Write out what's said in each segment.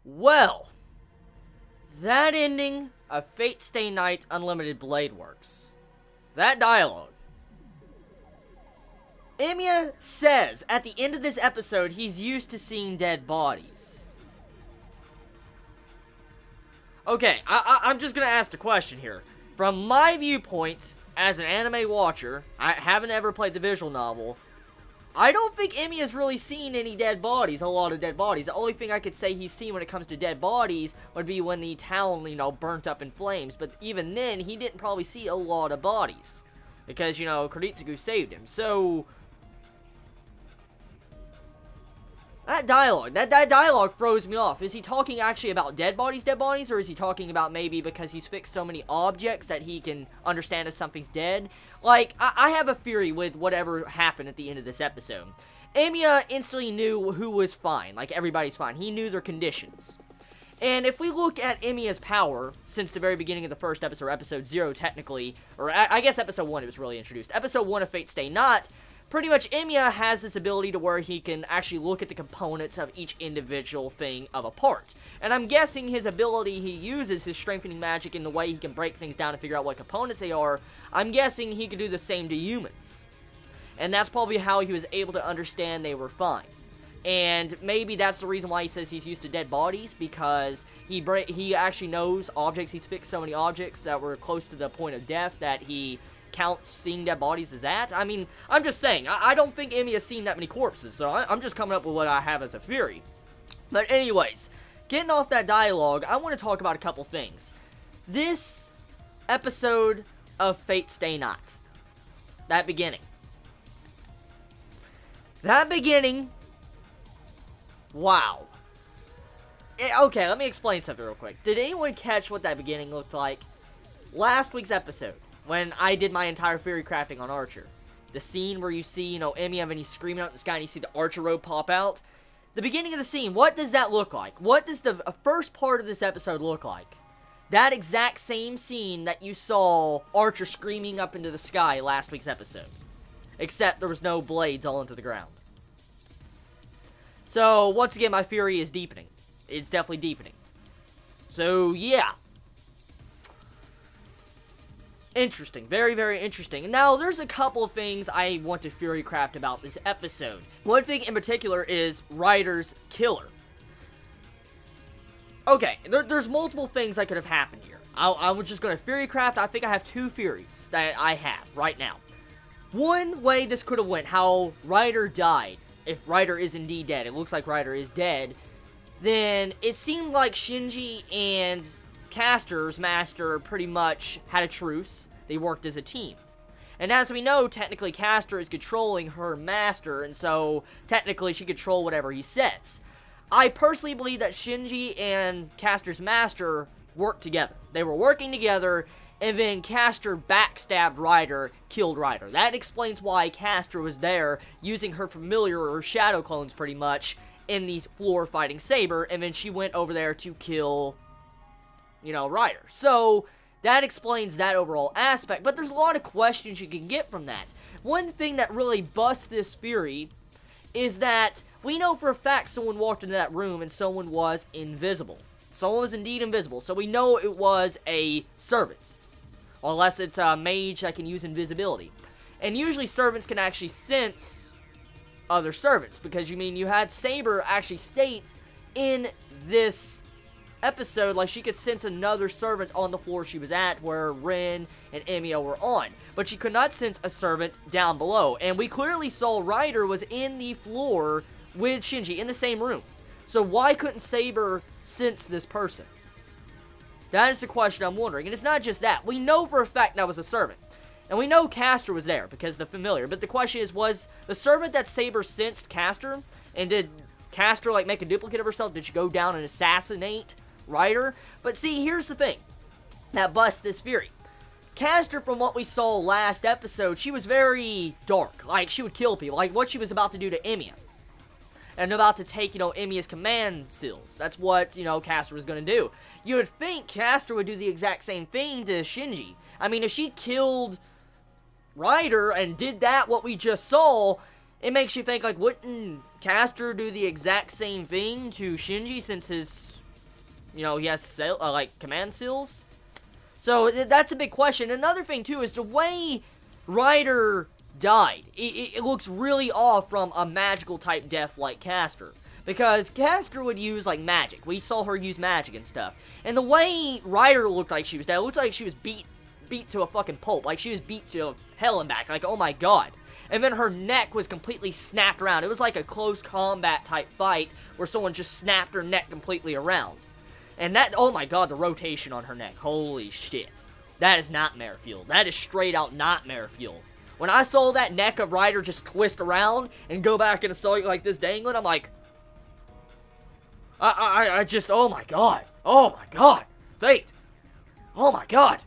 Well, that ending of Fate Stay Night Unlimited Blade Works. That dialogue. Emiya says at the end of this episode he's used to seeing dead bodies. Okay, I'm just gonna ask the question here. From my viewpoint, as an anime watcher, I haven't ever played the visual novel, I don't think Emiya's really seen any dead bodies, a lot of dead bodies. The only thing I could say he's seen when it comes to dead bodies would be when the town, burnt up in flames. But even then, he didn't probably see a lot of bodies. Because, Kuritsugu saved him. So, that dialogue throws me off. Is he talking actually about dead bodies, or is he talking about maybe because he's fixed so many objects that he can understand if something's dead? Like, I have a theory with whatever happened at the end of this episode. Emiya instantly knew who was fine, like everybody's fine. He knew their conditions. And if we look at Emiya's power, since the very beginning of the first episode, or episode 0 technically, or I guess episode 1 it was really introduced, episode 1 of Fate Stay Not, pretty much Emiya has this ability to where he can actually look at the components of each individual thing of a part. And I'm guessing his ability he uses, his strengthening magic, in the way he can break things down and figure out what components they are, I'm guessing he can do the same to humans. And that's probably how he was able to understand they were fine. And maybe that's the reason why he says he's used to dead bodies, because he actually knows objects. He's fixed so many objects that were close to the point of death that he counts seeing dead bodies as that. I mean, I'm just saying, I don't think Emiya's seen that many corpses, so I'm just coming up with what I have as a theory. But anyways, getting off that dialogue, I want to talk about a couple things. This episode of Fate Stay Not, that beginning, wow. Okay, let me explain something real quick. Did anyone catch what that beginning looked like? Last week's episode, when I did my entire theory crafting on Archer. The scene where you see, Emiya, and he's screaming out in the sky and you see the Archer robe pop out. The beginning of the scene, what does that look like? What does the first part of this episode look like? That exact same scene that you saw Archer screaming up into the sky last week's episode. Except there was no blades all into the ground. So, once again, my theory is deepening. It's definitely deepening. So, yeah. Interesting. Very, very interesting. Now, there's a couple of things I want to theory craft about this episode. One thing in particular is Ryder's killer. Okay, there's multiple things that could have happened here. I was just going to theory craft. I think I have two theories that I have right now. One way this could have went, how Ryder died. If Ryder is indeed dead, it looks like Ryder is dead, then it seemed like Shinji and Castor's master pretty much had a truce. They worked as a team. And as we know, technically Castor is controlling her master, and so technically she control whatever he says. I personally believe that Shinji and Castor's master worked together. They were working together, and then Castor backstabbed Ryder, killed Ryder. That explains why Castor was there, using her familiar, or shadow clones pretty much, in the floor fighting Saber, and then she went over there to kill, Ryder. So, that explains that overall aspect, but there's a lot of questions you can get from that. One thing that really busts this theory is that we know for a fact someone walked into that room and someone was invisible. Someone was indeed invisible, so we know it was a servant. Unless it's a mage that can use invisibility. And usually servants can actually sense other servants, because you had Saber actually state in this episode, like she could sense another servant on the floor she was at, where Rin and Emiya were on. But she could not sense a servant down below. And we clearly saw Ryder was in the floor with Shinji, in the same room. So why couldn't Saber sense this person? That is the question I'm wondering. And it's not just that. We know for a fact that was a servant. And we know Castor was there, because the familiar. But the question is, was the servant that Saber sensed Castor? And did Castor, make a duplicate of herself? Did she go down and assassinate Ryder? But see, here's the thing that busts this theory. Castor, from what we saw last episode, she was very dark. She would kill people. Like what she was about to do to Emiya. And about to take, Emiya's command seals. That's what, Castor was going to do. You would think Castor would do the exact same thing to Shinji. I mean, if she killed Ryder and did that, what we just saw, it makes you think, wouldn't Castor do the exact same thing to Shinji, since his you know, he has, like, command seals. So, that's a big question. Another thing, too, is the way Ryder died. It looks really off from a magical type death like Castor. Because Castor would use, like, magic. We saw her use magic and stuff. And the way Ryder looked like she was dead, it looked like she was beat to a fucking pulp. Like, she was beat to hell and back. Like, oh my god. And then her neck was completely snapped around. It was like a close combat type fight where someone just snapped her neck completely around. And that, oh my god, the rotation on her neck. Holy shit. That is nightmare fuel. That is straight out nightmare fuel. When I saw that neck of Ryder just twist around and go back and saw it like this dangling, I'm like, I just, oh my god. Oh my god. Fate. Oh my god.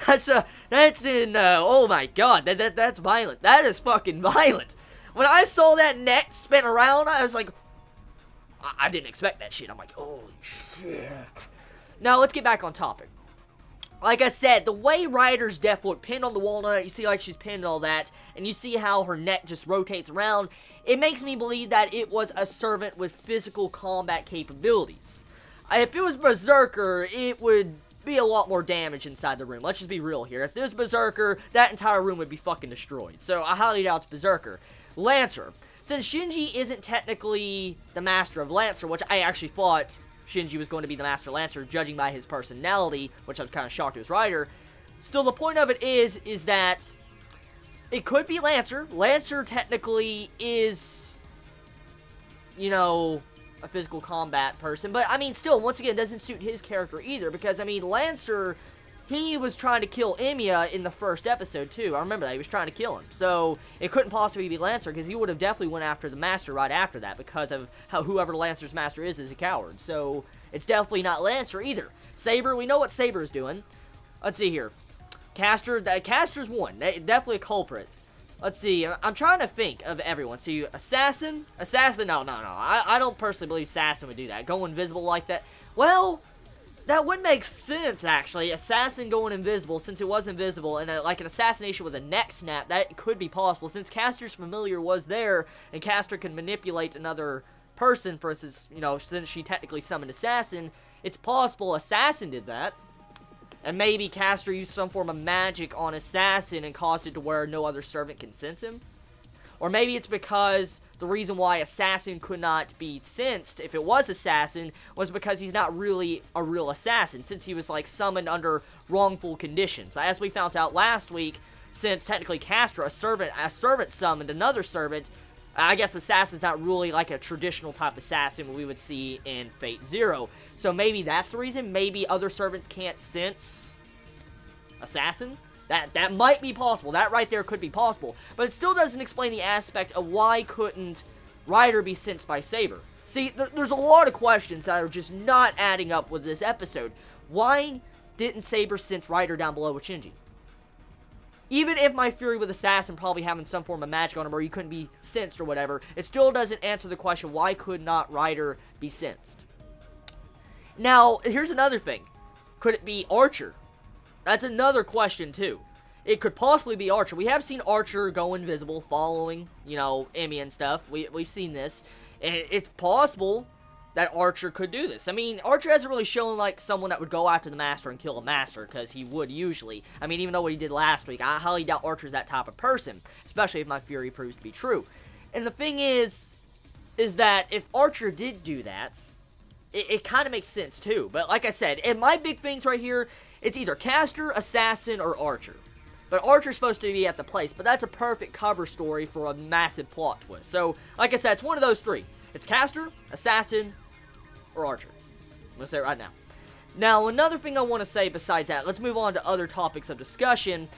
That's oh my god. That's violent. That is fucking violent. When I saw that neck spin around, I was like, I didn't expect that shit. I'm like, holy shit. Now, let's get back on topic. Like I said, the way Ryder's death looked pinned on the walnut, you see like she's pinned and all that, and you see how her neck just rotates around, it makes me believe that it was a servant with physical combat capabilities. If it was Berserker, it would be a lot more damage inside the room. Let's just be real here. If there's Berserker, that entire room would be fucking destroyed. So I highly doubt it's Berserker. Lancer. Since Shinji isn't technically the master of Lancer, which I actually thought Shinji was going to be the master Lancer, judging by his personality, which I was kind of shocked it was Ryder. Still, the point of it is that it could be Lancer. Lancer technically is, you know, a physical combat person. But, I mean, still, once again, it doesn't suit his character either. Because, I mean, Lancer, he was trying to kill Emiya in the first episode, too. I remember that. He was trying to kill him. So, it couldn't possibly be Lancer, because he would have definitely went after the Master right after that, because of how whoever Lancer's Master is a coward. So, it's definitely not Lancer either. Saber, we know what Saber is doing. Let's see here. Castor, Castor's one. Definitely a culprit. Let's see, I'm trying to think of everyone. See, Assassin? Assassin, no. I don't personally believe Assassin would do that. Go invisible like that. Well, that would make sense, actually. Assassin going invisible, since it was invisible, and like an assassination with a neck snap, that could be possible. Since Castor's familiar was there, and Castor can manipulate another person, for instance, you know, since she technically summoned Assassin, it's possible Assassin did that. And maybe Castor used some form of magic on Assassin and caused it to where no other servant can sense him. Or maybe it's because the reason why Assassin could not be sensed, if it was Assassin, was because he's not really a real assassin, since he was, like, summoned under wrongful conditions. As we found out last week, since technically Castor, a servant summoned another servant, I guess Assassin's not really like a traditional type assassin we would see in Fate Zero. So maybe that's the reason. Maybe other servants can't sense Assassin. That might be possible. That right there could be possible. But it still doesn't explain the aspect of why couldn't Ryder be sensed by Saber. See, there's a lot of questions that are just not adding up with this episode. Why didn't Saber sense Ryder down below with Shinji? Even if my theory with Assassin probably having some form of magic on him or he couldn't be sensed or whatever, it still doesn't answer the question, why could not Ryder be sensed? Now, here's another thing. Could it be Archer? That's another question, too. It could possibly be Archer. We have seen Archer go invisible following, you know, Emmy and stuff. We've seen this. And it's possible that Archer could do this. I mean, Archer hasn't really shown, like, someone that would go after the Master and kill a Master, because he would usually. I mean, even though what he did last week, I highly doubt Archer's that type of person, especially if my theory proves to be true. And the thing is that if Archer did do that, it kind of makes sense, too. But like I said, and my big things right here, it's either Castor, Assassin, or Archer. But Archer's supposed to be at the place, but that's a perfect cover story for a massive plot twist. So, like I said, it's one of those three. It's Castor, Assassin, or Archer. I'm going to say it right now. Now, another thing I want to say besides that, let's move on to other topics of discussion.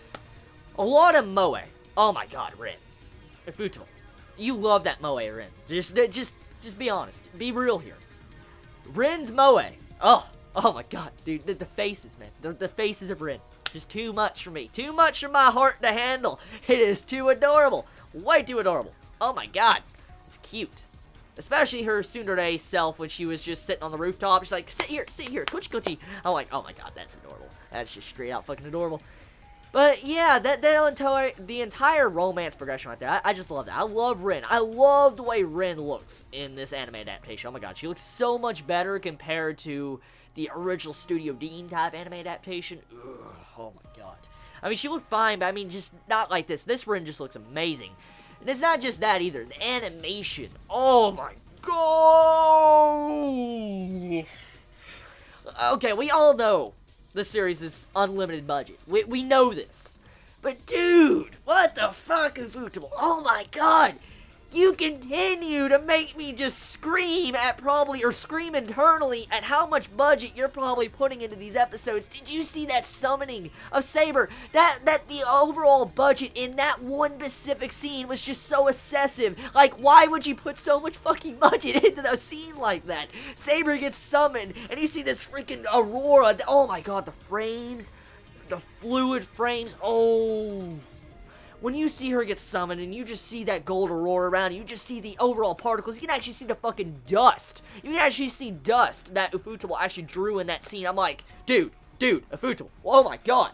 A lot of Moe. Oh my god, Rin. Ifutable. You love that Moe, Rin. Just be honest. Be real here. Rin's Moe. Oh my god, dude. The faces, man. The faces of Rin. Just too much for me. Too much for my heart to handle. It is too adorable. Way too adorable. Oh my god. It's cute. Especially her tsundere self when she was just sitting on the rooftop. She's like, sit here, coochie coochie. I'm like, oh my god, that's adorable. That's just straight out fucking adorable. But yeah, the entire romance progression right there, I just love that. I love Rin. I love the way Rin looks in this anime adaptation. Oh my god, she looks so much better compared to the original Studio Dean type anime adaptation. Ugh, oh my god. I mean, she looked fine, but I mean, just not like this. This Rin just looks amazing. And it's not just that either. The animation. Oh my god. Okay, we all know this series is unlimited budget. We know this. But dude, what the fuck, Ufotable? Oh my god. You continue to make me just scream at scream internally at how much budget you're probably putting into these episodes. Did you see that summoning of Saber? That the overall budget in that one specific scene was just so excessive. Like, why would you put so much fucking budget into a scene like that? Saber gets summoned, and you see this freaking Aurora. Oh my god, the frames, the fluid frames, oh. When you see her get summoned and you just see that gold aurora around, you just see the overall particles, you can actually see the fucking dust. You can actually see dust that Ufotable actually drew in that scene. I'm like, dude, Ufotable, oh my god.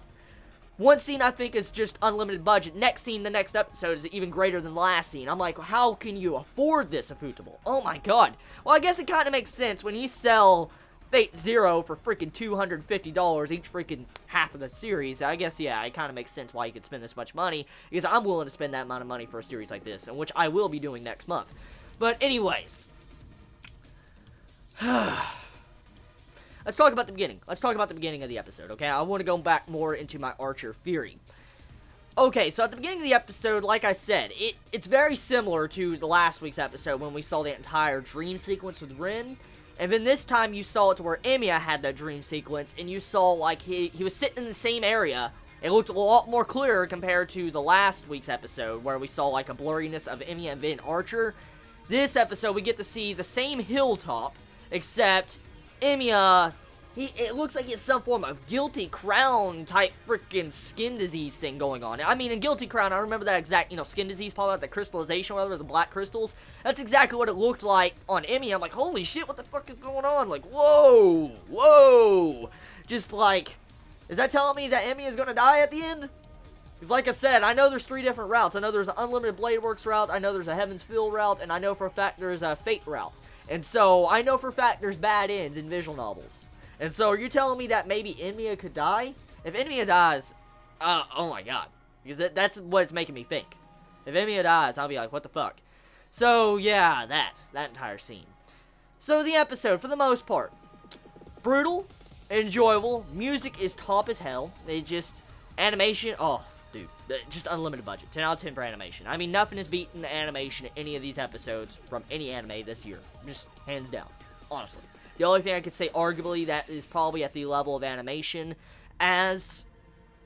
One scene I think is just unlimited budget. Next scene, the next episode is even greater than the last scene. I'm like, how can you afford this, Ufotable? Oh my god. Well, I guess it kind of makes sense when you sell Fate Zero for freaking $250 each freaking half of the series. I guess, yeah, it kind of makes sense why you could spend this much money, because I'm willing to spend that amount of money for a series like this, and which I will be doing next month. But anyways, let's talk about the beginning. Let's talk about the beginning of the episode, okay? I want to go back more into my Archer theory. Okay, so at the beginning of the episode, like I said, it's very similar to the last week's episode when we saw the entire dream sequence with Rin. And then this time you saw it to where Emiya had that dream sequence, and you saw, like, he was sitting in the same area. It looked a lot more clearer compared to the last week's episode, where we saw, like, a blurriness of Emiya and then Archer. This episode, we get to see the same hilltop, except Emiya, it looks like he has some form of Guilty Crown type freaking skin disease thing going on. I mean, in Guilty Crown, I remember that exact, skin disease, probably about the crystallization, whatever, the black crystals. That's exactly what it looked like on Emmy. I'm like, holy shit, what the fuck is going on? Like, whoa. Just like, is that telling me that Emmy is going to die at the end? Because like I said, I know there's 3 different routes. I know there's an Unlimited Blade Works route, I know there's a Heaven's Field route, and I know for a fact there's a Fate route. And so, I know for a fact there's bad ends in visual novels. And so, are you telling me that maybe Emiya could die? If Emiya dies, oh my god. Because that's what it's making me think. If Emiya dies, I'll be like, what the fuck? So, yeah, that entire scene. So, the episode, for the most part, brutal, enjoyable, music is top as hell. Animation, oh, dude, just unlimited budget. 10 out of 10 for animation. I mean, nothing has beaten the animation in any of these episodes from any anime this year. Just hands down, honestly. The only thing I could say, arguably, that is probably at the level of animation as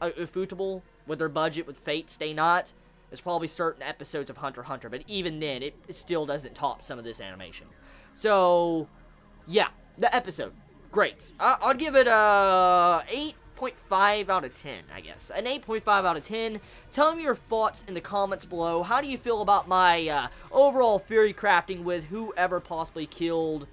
Ufotable with their budget with Fate Stay Not is probably certain episodes of Hunter x Hunter. But even then, it still doesn't top some of this animation. So, yeah, the episode, great. I'll give it a 8.5 out of 10, I guess. An 8.5 out of 10. Tell me your thoughts in the comments below. How do you feel about my overall theory crafting with whoever possibly killed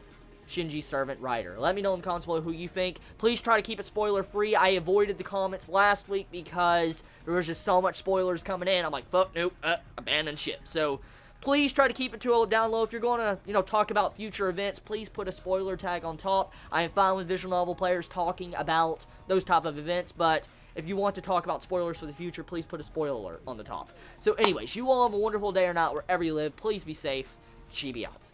Shinji's servant Ryder? Let me know in the comments below who you think. Please try to keep it spoiler free. I avoided the comments last week because there was just so much spoilers coming in. I'm like, fuck, nope, abandon ship. So please try to keep it down low. If you're going to, talk about future events, please put a spoiler tag on top. I am fine with visual novel players talking about those type of events, but if you want to talk about spoilers for the future, please put a spoiler alert on the top. So anyways, you all have a wonderful day or night wherever you live. Please be safe. Chibi out.